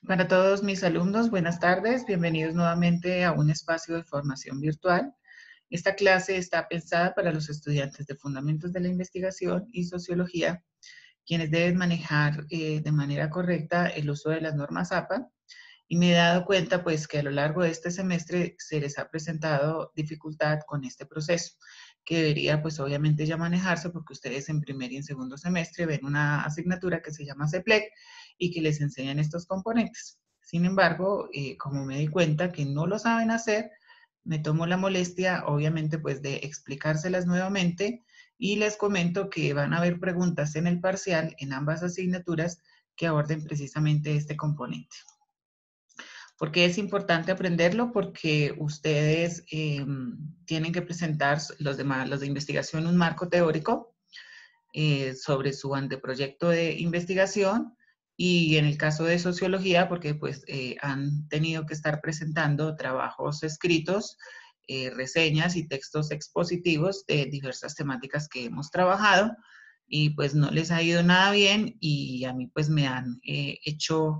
Para todos mis alumnos, buenas tardes. Bienvenidos nuevamente a un espacio de formación virtual. Esta clase está pensada para los estudiantes de Fundamentos de la Investigación y Sociología, quienes deben manejar de manera correcta el uso de las normas APA. Y me he dado cuenta pues que a lo largo de este semestre se les ha presentado dificultad con este proceso, que debería pues obviamente ya manejarse porque ustedes en primer y en segundo semestre ven una asignatura que se llama CEPLEC y que les enseñan estos componentes. Sin embargo, como me di cuenta que no lo saben hacer, me tomo la molestia obviamente pues de explicárselas nuevamente y les comento que van a haber preguntas en el parcial en ambas asignaturas que aborden precisamente este componente. ¿Por qué es importante aprenderlo? Porque ustedes tienen que presentar los de investigación un marco teórico sobre su anteproyecto de investigación y en el caso de sociología, porque pues han tenido que estar presentando trabajos escritos, reseñas y textos expositivos de diversas temáticas que hemos trabajado y pues no les ha ido nada bien y a mí pues me han hecho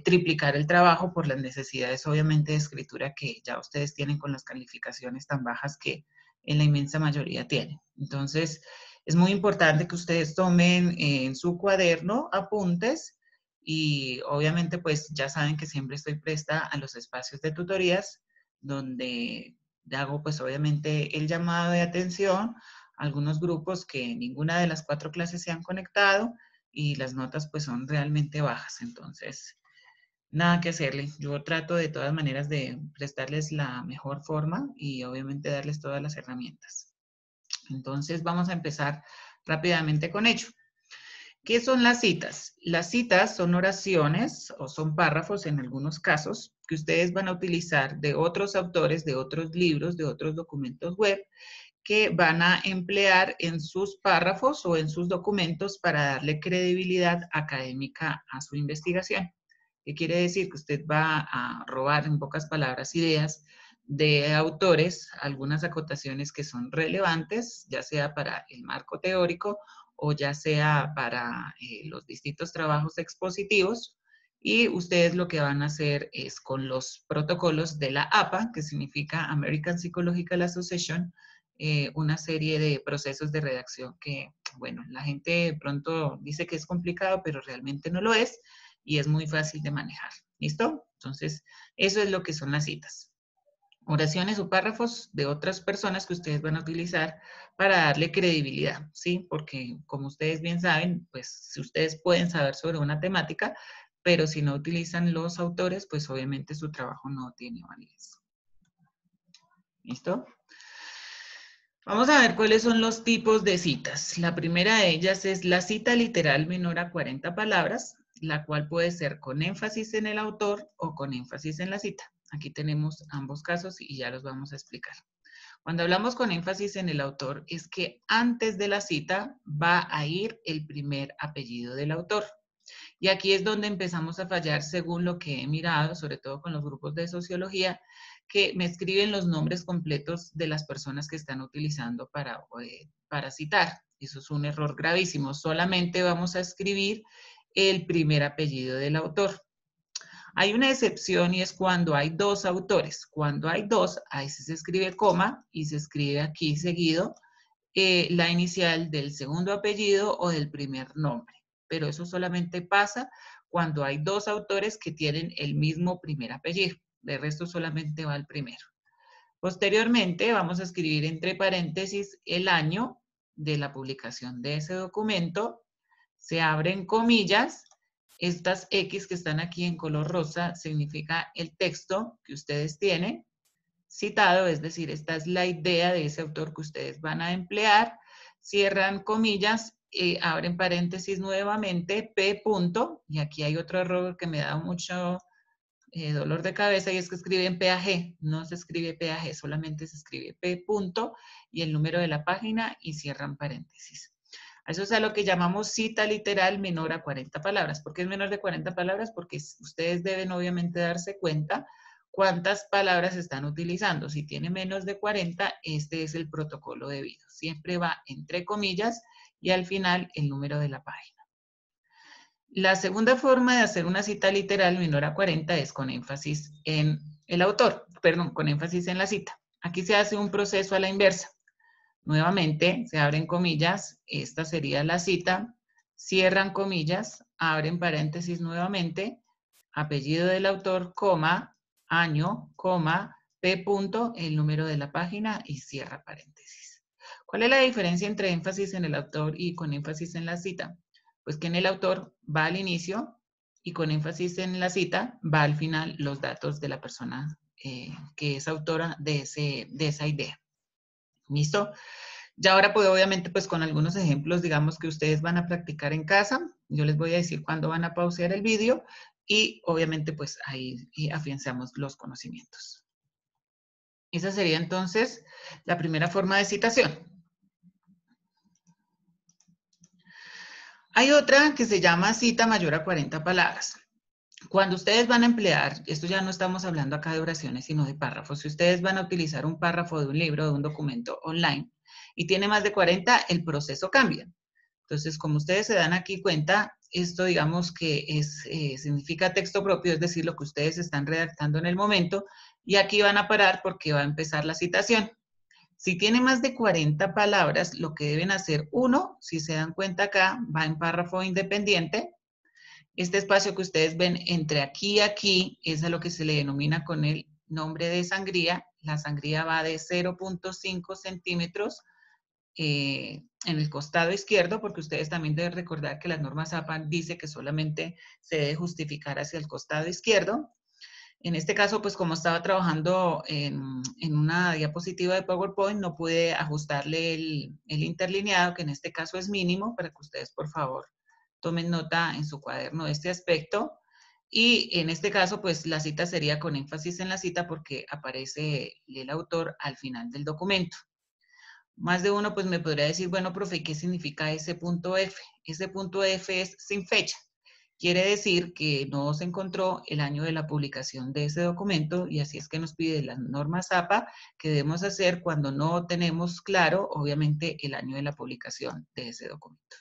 triplicar el trabajo por las necesidades obviamente de escritura que ya ustedes tienen con las calificaciones tan bajas que en la inmensa mayoría tienen. Entonces, es muy importante que ustedes tomen en su cuaderno apuntes y obviamente pues ya saben que siempre estoy presta a los espacios de tutorías donde hago pues obviamente el llamado de atención a algunos grupos que ninguna de las 4 clases se han conectado y las notas pues son realmente bajas. Entonces, nada que hacerle. Yo trato de todas maneras de prestarles la mejor forma y obviamente darles todas las herramientas. Entonces vamos a empezar rápidamente con ello. ¿Qué son las citas? Las citas son oraciones o son párrafos en algunos casos que ustedes van a utilizar de otros autores, de otros libros, de otros documentos web que van a emplear en sus párrafos o en sus documentos para darle credibilidad académica a su investigación. ¿Qué quiere decir? Que usted va a robar, en pocas palabras, ideas de autores, algunas acotaciones que son relevantes, ya sea para el marco teórico o ya sea para los distintos trabajos expositivos, y ustedes lo que van a hacer es con los protocolos de la APA, que significa American Psychological Association, una serie de procesos de redacción que, bueno, la gente de pronto dice que es complicado, pero realmente no lo es y es muy fácil de manejar. ¿Listo? Entonces, eso es lo que son las citas. Oraciones o párrafos de otras personas que ustedes van a utilizar para darle credibilidad, ¿sí? Porque como ustedes bien saben, pues si ustedes pueden saber sobre una temática, pero si no utilizan los autores, pues obviamente su trabajo no tiene validez. ¿Listo? Vamos a ver cuáles son los tipos de citas. La primera de ellas es la cita literal menor a 40 palabras, la cual puede ser con énfasis en el autor o con énfasis en la cita. Aquí tenemos ambos casos y ya los vamos a explicar. Cuando hablamos con énfasis en el autor, es que antes de la cita va a ir el primer apellido del autor. Y aquí es donde empezamos a fallar según lo que he mirado, sobre todo con los grupos de sociología, que me escriben los nombres completos de las personas que están utilizando para citar. Eso es un error gravísimo. Solamente vamos a escribir el primer apellido del autor. Hay una excepción y es cuando hay 2 autores. Cuando hay 2, ahí se escribe coma y se escribe aquí seguido la inicial del segundo apellido o del primer nombre. Pero eso solamente pasa cuando hay 2 autores que tienen el mismo primer apellido. De resto solamente va el primero. Posteriormente vamos a escribir entre paréntesis el año de la publicación de ese documento. Se abren comillas. Estas X que están aquí en color rosa significa el texto que ustedes tienen citado, es decir, esta es la idea de ese autor que ustedes van a emplear. Cierran comillas, abren paréntesis nuevamente, P punto, y aquí hay otro error que me da mucho dolor de cabeza y es que escriben PAG, no se escribe PAG, solamente se escribe P punto y el número de la página y cierran paréntesis. Eso es a lo que llamamos cita literal menor a 40 palabras. ¿Por qué es menor de 40 palabras? Porque ustedes deben obviamente darse cuenta cuántas palabras están utilizando. Si tiene menos de 40, este es el protocolo debido. Siempre va entre comillas y al final el número de la página. La segunda forma de hacer una cita literal menor a 40 es con énfasis en el autor, perdón, con énfasis en la cita. Aquí se hace un proceso a la inversa. Nuevamente, se abren comillas, esta sería la cita, cierran comillas, abren paréntesis nuevamente, apellido del autor, coma, año, coma, p punto, el número de la página y cierra paréntesis. ¿Cuál es la diferencia entre énfasis en el autor y con énfasis en la cita? Pues que en el autor va al inicio y con énfasis en la cita va al final los datos de la persona que es autora de esa idea. ¿Listo? Ya ahora pues obviamente pues con algunos ejemplos digamos que ustedes van a practicar en casa. Yo les voy a decir cuándo van a pausear el vídeo y obviamente pues ahí afianzamos los conocimientos. Esa sería entonces la primera forma de citación. Hay otra que se llama cita mayor a 40 palabras. Cuando ustedes van a emplear, esto ya no estamos hablando acá de oraciones, sino de párrafos. Si ustedes van a utilizar un párrafo de un libro, de un documento online, y tiene más de 40, el proceso cambia. Entonces, como ustedes se dan aquí cuenta, esto digamos que significa texto propio, es decir, lo que ustedes están redactando en el momento, y aquí van a parar porque va a empezar la citación. Si tiene más de 40 palabras, lo que deben hacer, uno, si se dan cuenta acá, va en párrafo independiente. Este espacio que ustedes ven entre aquí y aquí es a lo que se le denomina con el nombre de sangría. La sangría va de 0.5 centímetros en el costado izquierdo, porque ustedes también deben recordar que las normas APA dice que solamente se debe justificar hacia el costado izquierdo. En este caso, pues como estaba trabajando en una diapositiva de PowerPoint, no pude ajustarle el interlineado, que en este caso es mínimo, para que ustedes, por favor, tomen nota en su cuaderno de este aspecto. Y en este caso, pues la cita sería con énfasis en la cita porque aparece el autor al final del documento. Más de uno, pues me podría decir, bueno, profe, ¿qué significa ese punto F? Ese punto F es sin fecha. Quiere decir que no se encontró el año de la publicación de ese documento y así es que nos pide las normas APA que debemos hacer cuando no tenemos claro, obviamente, el año de la publicación de ese documento.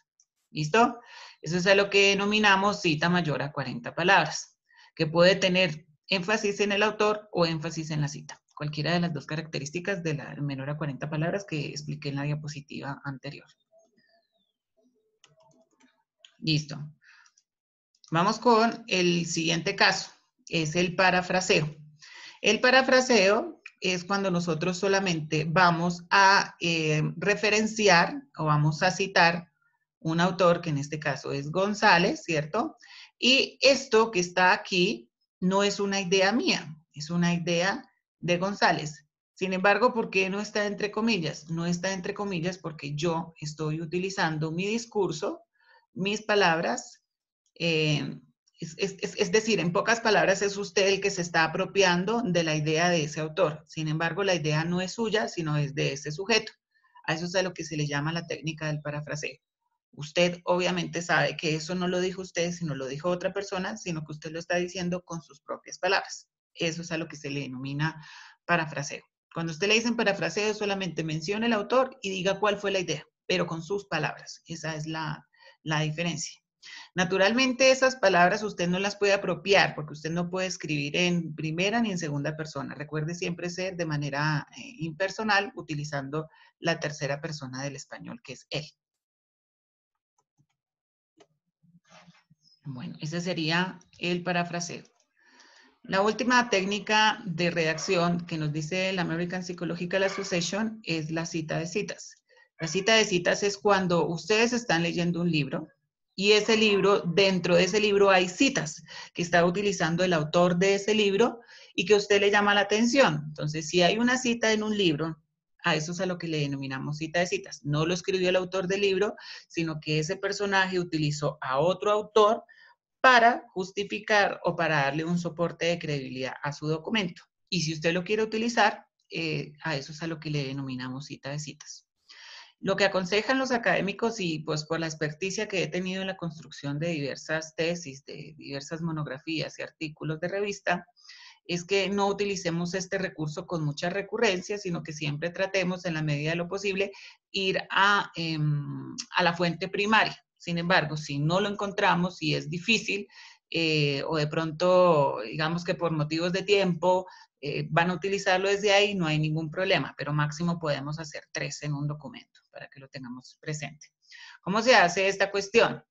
¿Listo? Eso es a lo que denominamos cita mayor a 40 palabras, que puede tener énfasis en el autor o énfasis en la cita. Cualquiera de las dos características de la menor a 40 palabras que expliqué en la diapositiva anterior. Listo. Vamos con el siguiente caso, es el parafraseo. El parafraseo es cuando nosotros solamente vamos a referenciar o vamos a citar un autor, que en este caso es González, ¿cierto? Y esto que está aquí no es una idea mía, es una idea de González. Sin embargo, ¿por qué no está entre comillas? No está entre comillas porque yo estoy utilizando mi discurso, mis palabras, es decir, en pocas palabras, es usted el que se está apropiando de la idea de ese autor. Sin embargo, la idea no es suya, sino es de ese sujeto. A eso es a lo que se le llama la técnica del parafraseo. Usted obviamente sabe que eso no lo dijo usted, sino lo dijo otra persona, sino que usted lo está diciendo con sus propias palabras. Eso es a lo que se le denomina parafraseo. Cuando usted le dicen parafraseo, solamente menciona el autor y diga cuál fue la idea, pero con sus palabras. Esa es la diferencia. Naturalmente esas palabras usted no las puede apropiar porque usted no puede escribir en primera ni en segunda persona. Recuerde siempre ser de manera impersonal utilizando la tercera persona del español, que es él. Bueno, ese sería el parafraseo. La última técnica de redacción que nos dice la American Psychological Association es la cita de citas. La cita de citas es cuando ustedes están leyendo un libro y ese libro, dentro de ese libro hay citas que está utilizando el autor de ese libro y que a usted le llama la atención. Entonces, si hay una cita en un libro, a eso es a lo que le denominamos cita de citas. No lo escribió el autor del libro, sino que ese personaje utilizó a otro autor para justificar o para darle un soporte de credibilidad a su documento. Y si usted lo quiere utilizar, a eso es a lo que le denominamos cita de citas. Lo que aconsejan los académicos y pues por la experticia que he tenido en la construcción de diversas tesis, de diversas monografías y artículos de revista, es que no utilicemos este recurso con mucha recurrencia, sino que siempre tratemos en la medida de lo posible ir a la fuente primaria. Sin embargo, si no lo encontramos, si es difícil, o de pronto, digamos que por motivos de tiempo, van a utilizarlo desde ahí, no hay ningún problema, pero máximo podemos hacer 3 en un documento para que lo tengamos presente. ¿Cómo se hace esta cuestión?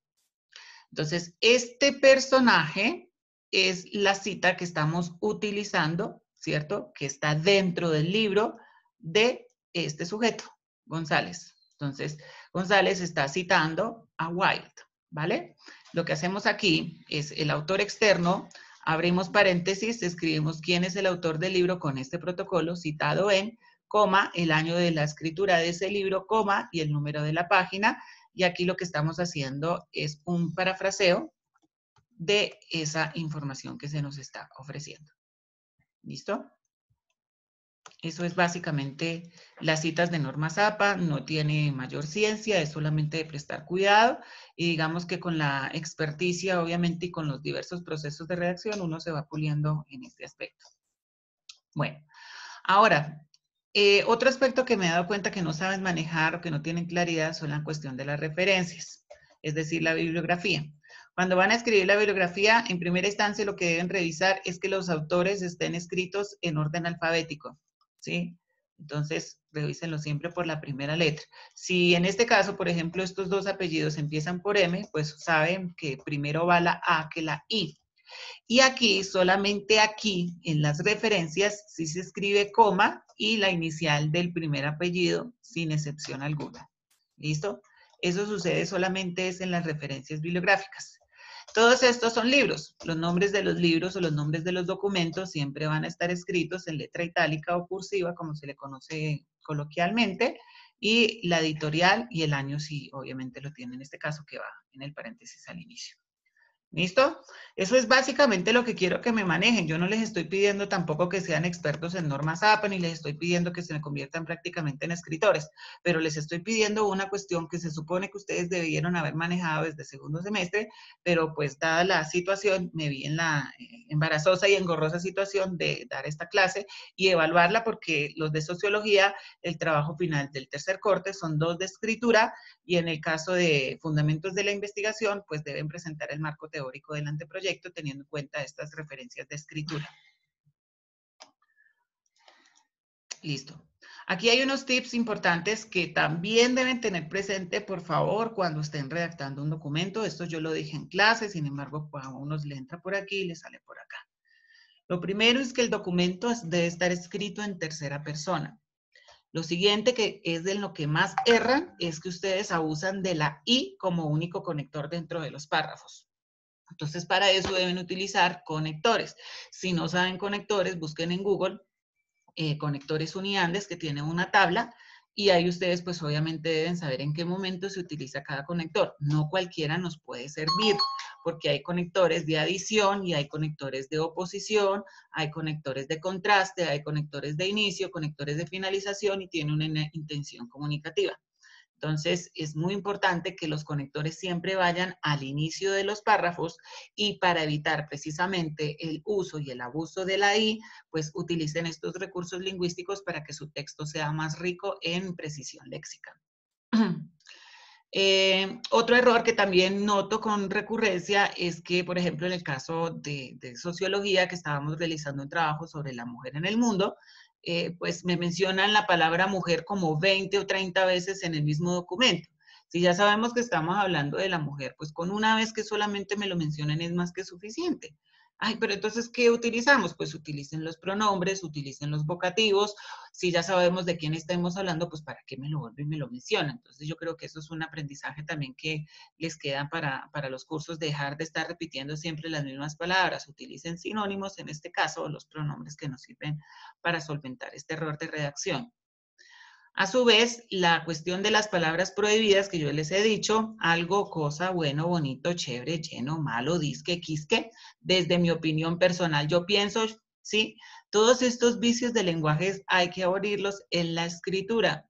Entonces, este personaje es la cita que estamos utilizando, ¿cierto? Que está dentro del libro de este sujeto, González. Entonces, González está citando a Wilde, ¿vale? Lo que hacemos aquí es el autor externo, abrimos paréntesis, escribimos quién es el autor del libro con este protocolo, citado en, coma, el año de la escritura de ese libro, coma, y el número de la página, y aquí lo que estamos haciendo es un parafraseo de esa información que se nos está ofreciendo. ¿Listo? Eso es básicamente las citas de normas APA, no tiene mayor ciencia, es solamente de prestar cuidado y digamos que con la experticia, obviamente, y con los diversos procesos de redacción, uno se va puliendo en este aspecto. Bueno, ahora, otro aspecto que me he dado cuenta que no saben manejar o que no tienen claridad son la cuestión de las referencias, es decir, la bibliografía. Cuando van a escribir la bibliografía, en primera instancia lo que deben revisar es que los autores estén escritos en orden alfabético, ¿sí? Entonces, revísenlo siempre por la primera letra. Si en este caso, por ejemplo, estos dos apellidos empiezan por M, pues saben que primero va la A que la I. Y aquí, solamente aquí, en las referencias, sí se escribe coma y la inicial del primer apellido, sin excepción alguna. ¿Listo? Eso sucede solamente es en las referencias bibliográficas. Todos estos son libros. Los nombres de los libros o los nombres de los documentos siempre van a estar escritos en letra itálica o cursiva, como se le conoce coloquialmente, y la editorial y el año sí, obviamente lo tiene en este caso, que va en el paréntesis al inicio. ¿Listo? Eso es básicamente lo que quiero que me manejen. Yo no les estoy pidiendo tampoco que sean expertos en normas APA, ni les estoy pidiendo que se conviertan prácticamente en escritores, pero les estoy pidiendo una cuestión que se supone que ustedes debieron haber manejado desde segundo semestre, pero pues dada la situación, me vi en la embarazosa y engorrosa situación de dar esta clase y evaluarla porque los de sociología, el trabajo final del tercer corte son 2 de escritura y en el caso de fundamentos de la investigación, pues deben presentar el marco teórico del anteproyecto teniendo en cuenta estas referencias de escritura. Listo. Aquí hay unos tips importantes que también deben tener presente, por favor, cuando estén redactando un documento. Esto yo lo dije en clase, sin embargo, pues a unos le entra por aquí y le sale por acá. Lo primero es que el documento debe estar escrito en tercera persona. Lo siguiente, que es de lo que más erran, es que ustedes abusan de la I como único conector dentro de los párrafos. Entonces, para eso deben utilizar conectores. Si no saben conectores, busquen en Google conectores uniandes, que tienen una tabla, y ahí ustedes pues obviamente deben saber en qué momento se utiliza cada conector. No cualquiera nos puede servir, porque hay conectores de adición y hay conectores de oposición, hay conectores de contraste, hay conectores de inicio, conectores de finalización y tiene una intención comunicativa. Entonces, es muy importante que los conectores siempre vayan al inicio de los párrafos y para evitar precisamente el uso y el abuso de la I, pues utilicen estos recursos lingüísticos para que su texto sea más rico en precisión léxica. Otro error que también noto con recurrencia es que, por ejemplo, en el caso de sociología, que estábamos realizando un trabajo sobre la mujer en el mundo, pues me mencionan la palabra mujer como 20 o 30 veces en el mismo documento. Si ya sabemos que estamos hablando de la mujer, pues con una vez que solamente me lo mencionen es más que suficiente. Ay, pero entonces, ¿qué utilizamos? Pues utilicen los pronombres, utilicen los vocativos. Si ya sabemos de quién estamos hablando, pues ¿para qué me lo vuelven y me lo mencionan? Entonces yo creo que eso es un aprendizaje también que les queda para los cursos, dejar de estar repitiendo siempre las mismas palabras. Utilicen sinónimos, en este caso, los pronombres que nos sirven para solventar este error de redacción. A su vez, la cuestión de las palabras prohibidas que yo les he dicho, algo, cosa, bueno, bonito, chévere, lleno, malo, disque, quisque, desde mi opinión personal, yo pienso, ¿sí? Todos estos vicios de lenguajes hay que abrirlos en la escritura.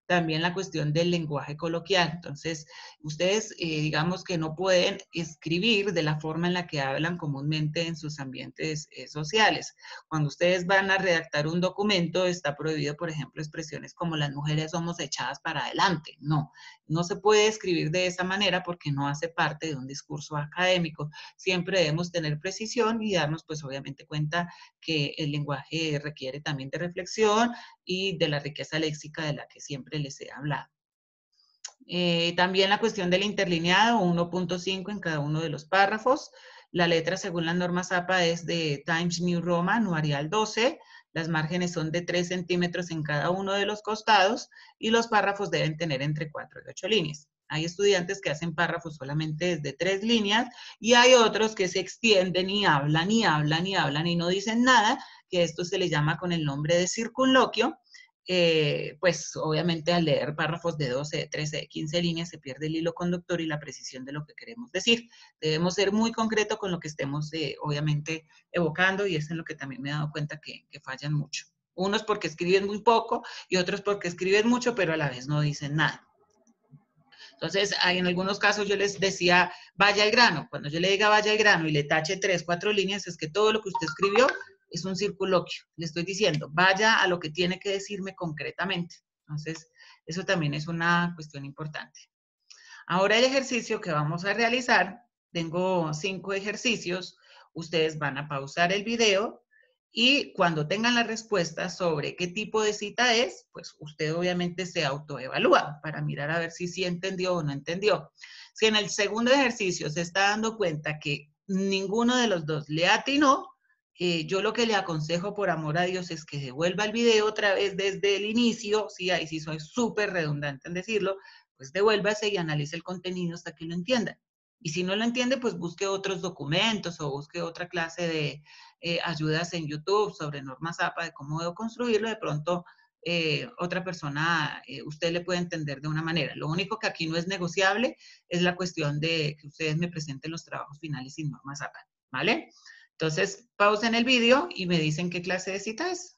también la cuestión del lenguaje coloquial. Entonces, ustedes digamos que no pueden escribir de la forma en la que hablan comúnmente en sus ambientes sociales. Cuando ustedes van a redactar un documento, está prohibido, por ejemplo, expresiones como las mujeres somos echadas para adelante. No, no se puede escribir de esa manera porque no hace parte de un discurso académico. Siempre debemos tener precisión y darnos, pues, obviamente cuenta que el lenguaje requiere también de reflexión y de la riqueza léxica de la que siempre les he hablado. También la cuestión del interlineado, 1.5 en cada uno de los párrafos. La letra, según las normas APA, es de Times New Roman o Arial 12. Las márgenes son de 3 centímetros en cada uno de los costados y los párrafos deben tener entre 4 y 8 líneas. Hay estudiantes que hacen párrafos solamente desde 3 líneas y hay otros que se extienden y hablan y hablan y hablan y no dicen nada, que esto se le llama con el nombre de circunloquio. Pues obviamente al leer párrafos de 12, de 13, de 15 líneas se pierde el hilo conductor y la precisión de lo que queremos decir. Debemos ser muy concretos con lo que estemos obviamente evocando y es en lo que también me he dado cuenta que fallan mucho. Unos porque escriben muy poco y otros porque escriben mucho pero a la vez no dicen nada. Entonces, en algunos casos yo les decía, vaya al grano. Cuando yo le diga vaya al grano y le tache 3, 4 líneas, es que todo lo que usted escribió es un circunloquio. Le estoy diciendo, vaya a lo que tiene que decirme concretamente. Entonces, eso también es una cuestión importante. Ahora el ejercicio que vamos a realizar, tengo 5 ejercicios. Ustedes van a pausar el video y cuando tengan la respuesta sobre qué tipo de cita es, pues usted obviamente se autoevalúa para mirar a ver si sí entendió o no entendió. Si en el segundo ejercicio se está dando cuenta que ninguno de los dos le atinó, yo lo que le aconsejo por amor a Dios es que devuelva el video otra vez desde el inicio, sí, ahí sí soy súper redundante en decirlo, pues devuélvase y analice el contenido hasta que lo entienda. Y si no lo entiende, pues busque otros documentos o busque otra clase de ayudas en YouTube sobre normas APA de cómo debo construirlo. De pronto, otra persona, usted le puede entender de una manera. Lo único que aquí no es negociable es la cuestión de que ustedes me presenten los trabajos finales sin normas APA, ¿vale? Entonces, pausen el vídeo y me dicen qué clase de cita es.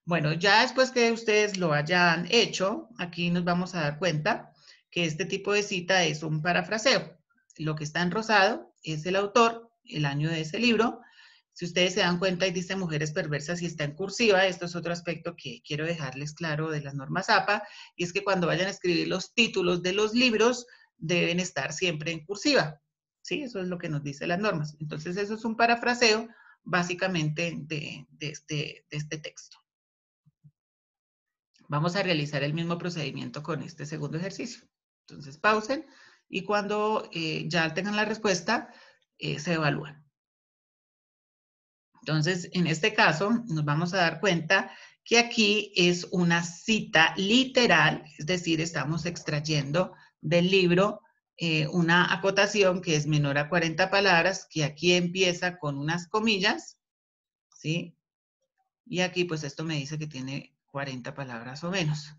Bueno, ya después que ustedes lo hayan hecho, aquí nos vamos a dar cuenta que este tipo de cita es un parafraseo. Lo que está en rosado es el autor, el año de ese libro. Si ustedes se dan cuenta y dice Mujeres Perversas y está en cursiva, esto es otro aspecto que quiero dejarles claro de las normas APA, y es que cuando vayan a escribir los títulos de los libros, deben estar siempre en cursiva. ¿Sí? Eso es lo que nos dice las normas. Entonces, eso es un parafraseo, básicamente, de este texto. Vamos a realizar el mismo procedimiento con este segundo ejercicio. Entonces, pausen y cuando ya tengan la respuesta, se evalúan. Entonces, en este caso, nos vamos a dar cuenta que aquí es una cita literal, es decir, estamos extrayendo del libro una acotación que es menor a 40 palabras, que aquí empieza con unas comillas, ¿sí? Y aquí, pues, esto me dice que tiene 40 palabras o menos.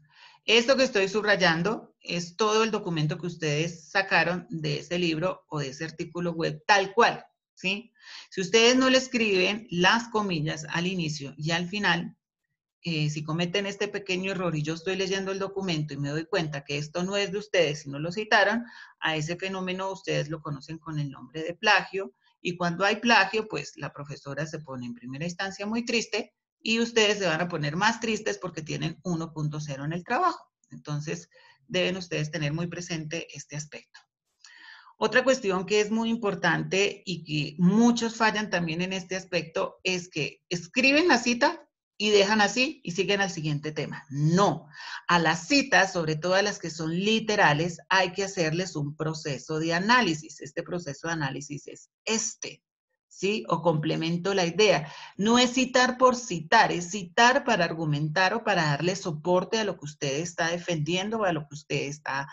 Esto que estoy subrayando es todo el documento que ustedes sacaron de ese libro o de ese artículo web tal cual, ¿sí? Si ustedes no le escriben las comillas al inicio y al final, si cometen este pequeño error y yo estoy leyendo el documento y me doy cuenta que esto no es de ustedes, si no lo citaron, a ese fenómeno ustedes lo conocen con el nombre de plagio. Y cuando hay plagio, pues la profesora se pone en primera instancia muy triste y ustedes se van a poner más tristes porque tienen 1.0 en el trabajo. Entonces, deben ustedes tener muy presente este aspecto. Otra cuestión que es muy importante y que muchos fallan también en este aspecto es que escriben la cita y dejan así y siguen al siguiente tema. No, a las citas, sobre todo a las que son literales, hay que hacerles un proceso de análisis. Este proceso de análisis es ¿sí? O complemento la idea. No es citar por citar, es citar para argumentar o para darle soporte a lo que usted está defendiendo o a lo que usted está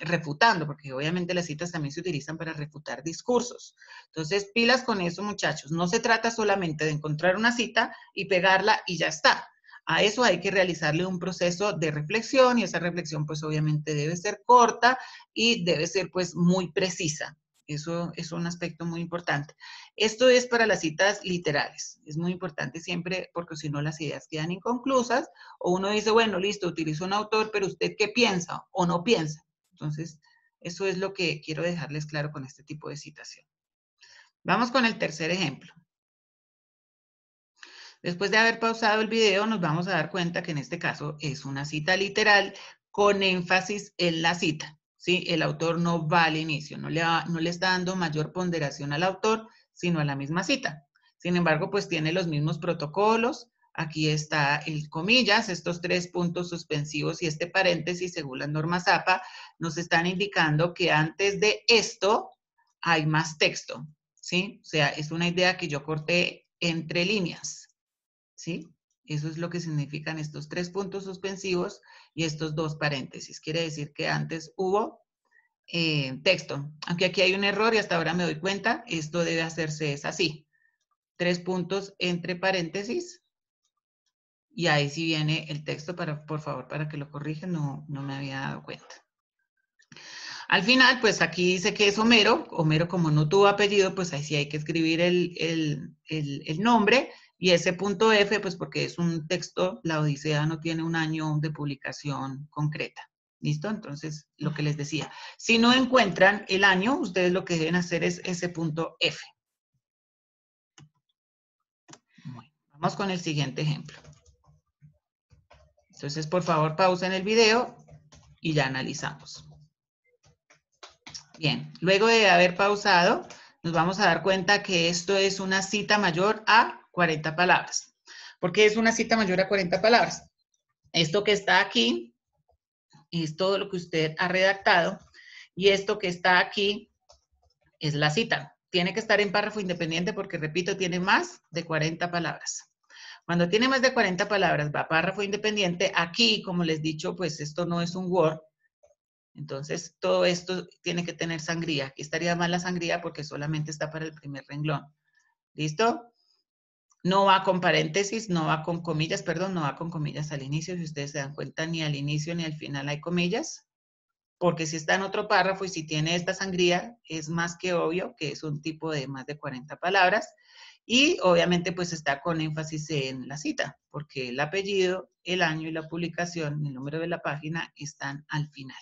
refutando, porque obviamente las citas también se utilizan para refutar discursos. Entonces, pilas con eso, muchachos. No se trata solamente de encontrar una cita y pegarla y ya está. A eso hay que realizarle un proceso de reflexión y esa reflexión pues obviamente debe ser corta y debe ser pues muy precisa. Eso es un aspecto muy importante. Esto es para las citas literales. Es muy importante siempre porque si no las ideas quedan inconclusas o uno dice, bueno, listo, utilizo un autor, pero ¿usted qué piensa o no piensa? Entonces, eso es lo que quiero dejarles claro con este tipo de citación. Vamos con el tercer ejemplo. Después de haber pausado el video, nos vamos a dar cuenta que en este caso es una cita literal con énfasis en la cita. ¿Sí? El autor no va al inicio, no le está dando mayor ponderación al autor, sino a la misma cita. Sin embargo, pues tiene los mismos protocolos. Aquí está el comillas, estos 3 puntos suspensivos y este paréntesis, según las normas APA, nos están indicando que antes de esto hay más texto. ¿Sí? O sea, es una idea que yo corté entre líneas. ¿Sí? Eso es lo que significan estos 3 puntos suspensivos y estos 2 paréntesis. Quiere decir que antes hubo texto. Aunque aquí hay un error y hasta ahora me doy cuenta, esto debe hacerse es así. 3 puntos entre paréntesis y ahí sí viene el texto, por favor, para que lo corrijan, no me había dado cuenta. Al final, pues aquí dice que es Homero. Homero, como no tuvo apellido, pues ahí sí hay que escribir el nombre. Y ese punto F, pues porque es un texto, la Odisea no tiene un año de publicación concreta. ¿Listo? Entonces, lo que les decía. Si no encuentran el año, ustedes lo que deben hacer es ese punto F. Bueno, vamos con el siguiente ejemplo. Entonces, por favor, pausen el video y ya analizamos. Bien, luego de haber pausado, nos vamos a dar cuenta que esto es una cita mayor a 40 palabras. ¿Por qué es una cita mayor a 40 palabras? Esto que está aquí es todo lo que usted ha redactado y esto que está aquí es la cita. Tiene que estar en párrafo independiente porque, repito, tiene más de 40 palabras. Cuando tiene más de 40 palabras, va a párrafo independiente. Aquí, como les he dicho, pues esto no es un Word. Entonces, todo esto tiene que tener sangría. Aquí estaría mal la sangría porque solamente está para el primer renglón. ¿Listo? No va con paréntesis, no va con comillas, perdón, no va con comillas al inicio. Si ustedes se dan cuenta, ni al inicio ni al final hay comillas. Porque si está en otro párrafo y si tiene esta sangría, es más que obvio que es un tipo de más de 40 palabras. Y obviamente pues está con énfasis en la cita, porque el apellido, el año y la publicación, el número de la página están al final.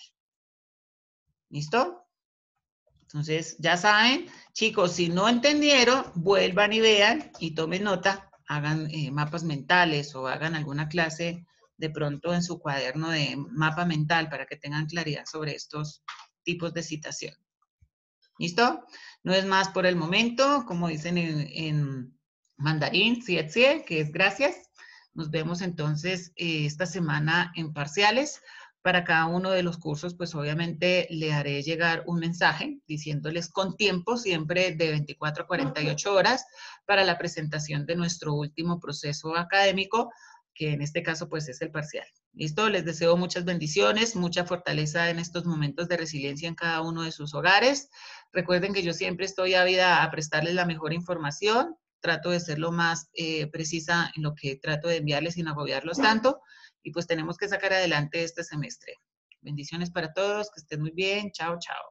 ¿Listo? Entonces, ya saben, chicos, si no entendieron, vuelvan y vean y tomen nota, hagan mapas mentales o hagan alguna clase de pronto en su cuaderno de mapa mental para que tengan claridad sobre estos tipos de citación. ¿Listo? No es más por el momento, como dicen en mandarín, zie zie, que es gracias. Nos vemos entonces esta semana en parciales. Para cada uno de los cursos, pues obviamente le haré llegar un mensaje diciéndoles con tiempo, siempre de 24 a 48 horas, para la presentación de nuestro último proceso académico, que en este caso pues es el parcial. ¿Listo? Les deseo muchas bendiciones, mucha fortaleza en estos momentos de resiliencia en cada uno de sus hogares. Recuerden que yo siempre estoy ávida a prestarles la mejor información. Trato de ser lo más precisa en lo que trato de enviarles sin agobiarlos tanto. Y pues tenemos que sacar adelante este semestre. Bendiciones para todos, que estén muy bien. Chao, chao.